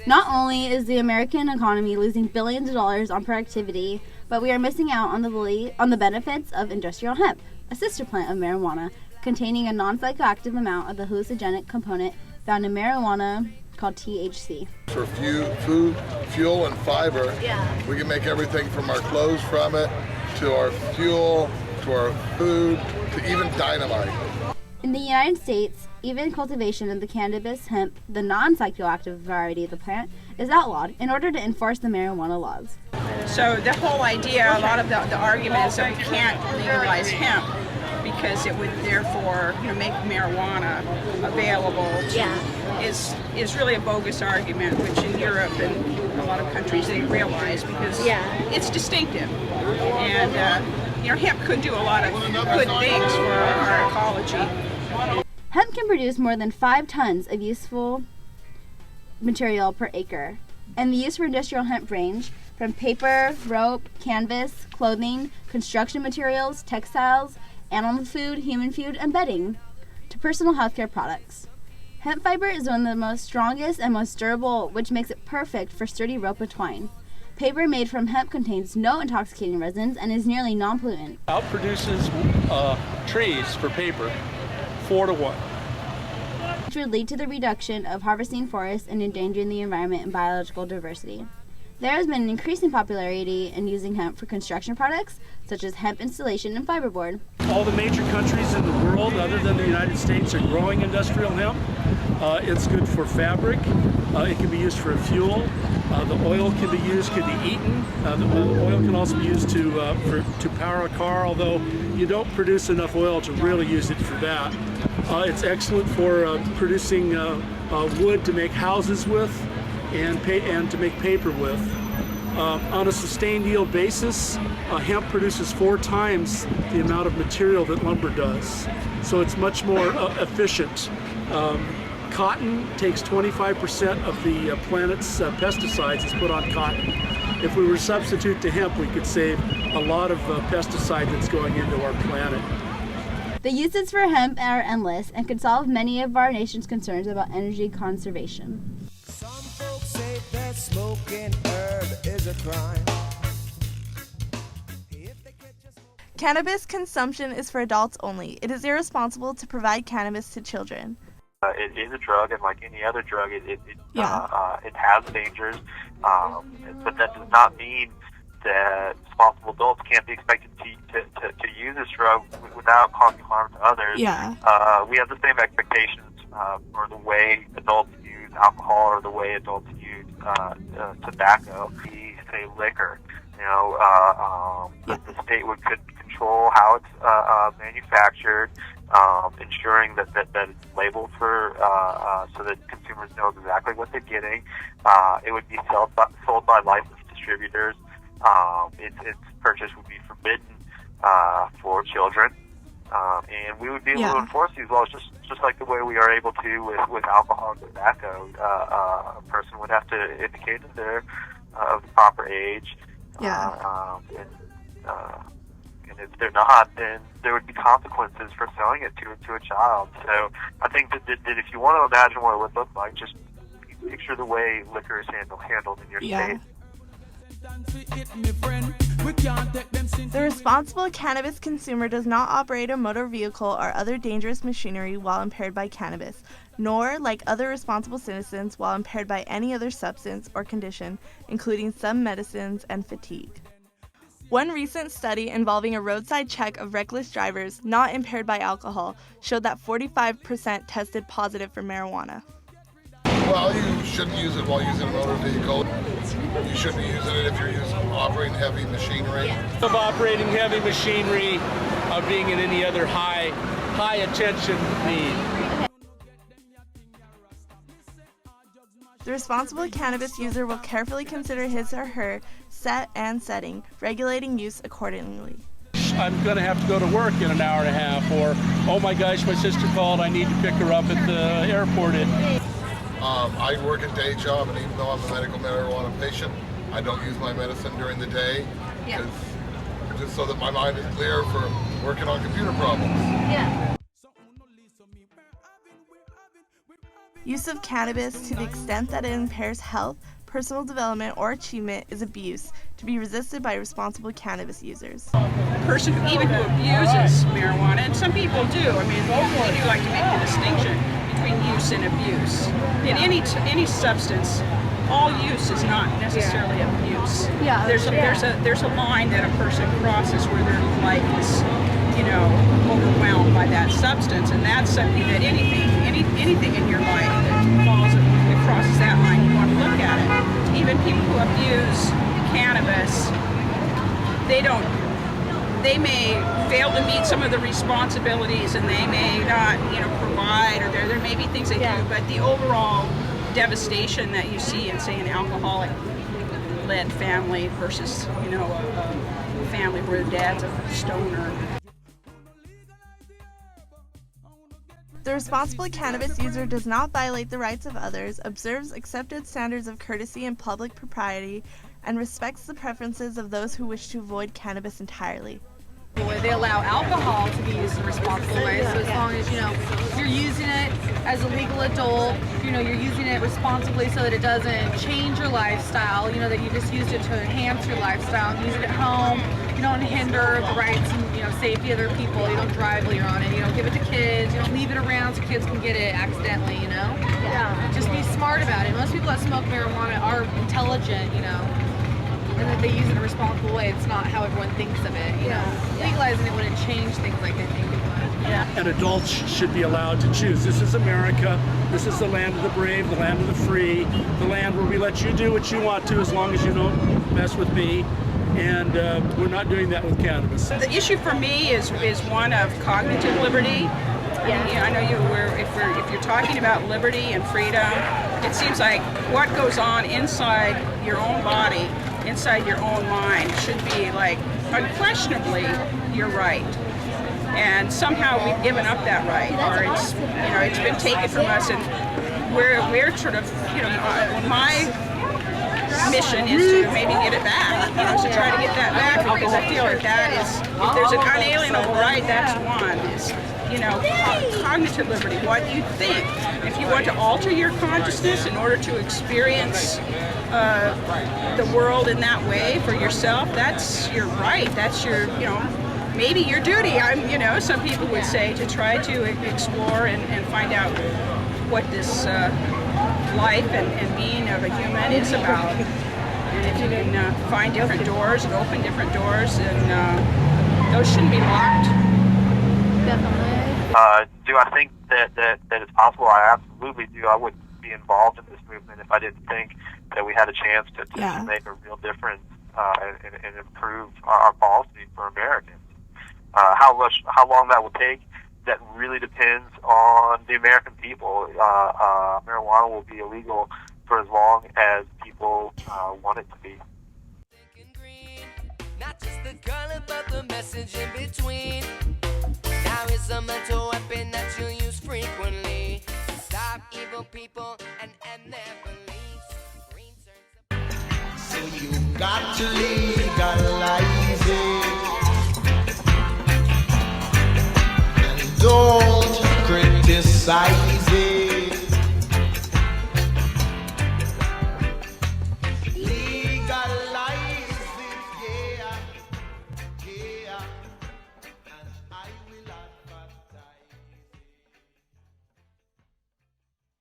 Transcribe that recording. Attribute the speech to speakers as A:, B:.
A: Not only is the American economy losing billions of dollars on productivity, but we are missing out on the benefits of industrial hemp, a sister plant of marijuana, containing a non-psychoactive amount of the hallucinogenic component found in marijuana called THC.
B: For food, fuel, and fiber, we can make everything from our clothes from it, to our fuel, to our food, to even dynamite.
A: In the United States, even cultivation of the cannabis hemp, the non-psychoactive variety of the plant, is outlawed in order to enforce the marijuana laws.
C: So the whole idea, a lot of the argument is that we can't legalize hemp because it would therefore, make marijuana available is really a bogus argument, which in Europe and a lot of countries they realize because it's distinctive. And hemp could do a lot of good things for our ecology.
A: Hemp can produce more than 5 tons of useful material per acre, and the use for industrial hemp range from paper, rope, canvas, clothing, construction materials, textiles, animal food, human food, and bedding, to personal healthcare products. Hemp fiber is one of the most strongest and most durable, which makes it perfect for sturdy rope and twine. Paper made from hemp contains no intoxicating resins and is nearly non-pollutant.
D: Outproduces trees for paper 4-to-1.
A: Which would lead to the reduction of harvesting forests and endangering the environment and biological diversity. There has been an increasing popularity in using hemp for construction products, such as hemp insulation and fiberboard.
D: All the major countries in the world, other than the United States, are growing industrial hemp. It's good for fabric. It can be used for fuel. The oil can be eaten. The oil can also be used to power a car, although you don't produce enough oil to really use it for that. It's excellent for producing wood to make houses with and to make paper with. On a sustained yield basis, hemp produces 4 times the amount of material that lumber does. So it's much more efficient. Cotton takes 25% of the planet's pesticides is put on cotton. If we were to substitute to hemp, we could save a lot of pesticide that's going into our planet.
A: The uses for hemp are endless and could solve many of our nation's concerns about energy conservation.
E: Some folks say that smoking herb is a crime.
F: Cannabis consumption is for adults only. It is irresponsible to provide cannabis to children.
G: It is a drug, and like any other drug, it has dangers, but that does not mean that responsible adults can't be expected to use this drug without causing harm to others. We have the same expectations for the way adults use alcohol or the way adults use tobacco. We say liquor. The state could control how it's manufactured, ensuring that it's labeled for so that consumers know exactly what they're getting. It would be sold by licensed distributors. Its purchase would be forbidden for children, and we would be able to enforce these laws just like the way we are able to with alcohol and tobacco. A person would have to indicate that they're of the proper age. And if they're not, then there would be consequences for selling it to a child. So I think that if you want to imagine what it would look like, just picture the way liquor is handled in your state.
F: The responsible cannabis consumer does not operate a motor vehicle or other dangerous machinery while impaired by cannabis, nor, like other responsible citizens, while impaired by any other substance or condition, including some medicines and fatigue. One recent study involving a roadside check of reckless drivers not impaired by alcohol showed that 45% tested positive for marijuana.
B: Well, you shouldn't use it while using a motor vehicle. You shouldn't be using it if you're operating heavy machinery.
D: Of operating heavy machinery, of being in any other high attention need.
F: The responsible cannabis user will carefully consider his or her set and setting, regulating use accordingly.
D: I'm going to have to go to work in an hour and a half, or, oh my gosh, my sister called, I need to pick her up at the airport.
B: I work a day job, and even though I'm a medical marijuana patient, I don't use my medicine during the day, just so that my mind is clear for working on computer problems.
F: Use of cannabis to the extent that it impairs health, personal development, or achievement is abuse, to be resisted by responsible cannabis users.
C: A person who abuses marijuana, and some people do, I mean, they do like to make the distinction between use and abuse. In any substance, all use is not necessarily abuse.
A: Yeah.
C: There's a line that a person crosses where their life is, overwhelmed by that substance, and that's something that anything in your life that crosses that line, you want to look at it. Even people who abuse cannabis, they may fail to meet some of the responsibilities, and they may not, provide, or there may be things they do, but the overall devastation that you see in, say, an alcoholic-led family versus, a family where the dad's a stoner.
F: The responsible cannabis user does not violate the rights of others, observes accepted standards of courtesy and public propriety, and respects the preferences of those who wish to avoid cannabis entirely.
H: They allow alcohol to be used in a responsible way, so as long as you're using it as a legal adult, you're using it responsibly so that it doesn't change your lifestyle, that you just used it to enhance your lifestyle, use it at home, you don't hinder the rights and safety of other people, you don't drive while you're on it, you don't give it to kids, you don't leave it around so kids can get it accidentally, Just be smart about it. Most people that smoke marijuana are intelligent, and that they use it in a responsible way. It's not how everyone thinks of it. Legalizing it wouldn't change things like they think it would.
D: And adults should be allowed to choose. This is America. This is the land of the brave, the land of the free, the land where we let you do what you want to as long as you don't mess with me. And we're not doing that with cannabis.
C: The issue for me is one of cognitive liberty. I know if you're talking about liberty and freedom, it seems like what goes on inside your own body, inside your own mind, should be like unquestionably your right. And somehow we've given up that right, or it's been taken from us, and we're sort of my mission is to maybe get it back, to try to get that back, because I feel like that is, if there's an unalienable right, that's one, is cognitive liberty, what you think. If you want to alter your consciousness in order to experience the world in that way for yourself, that's your right, that's your, maybe your duty, some people would say, to try to explore and find out what this life and being of a human is about. And if you can find different doors and open different doors, and those shouldn't be locked.
A: Definitely.
G: Do I think that it's possible? I absolutely do. I would be involved in this movement if I didn't think that we had a chance to make a real difference and improve our policy for Americans. How long that will take, that really depends on the American people. Marijuana will be illegal for as long as people want it to be.
E: Not just the color, but the message in between. Now is a mental weapon that you use frequently to stop evil people and end their beliefs.
I: So you got to legalize it and don't criticize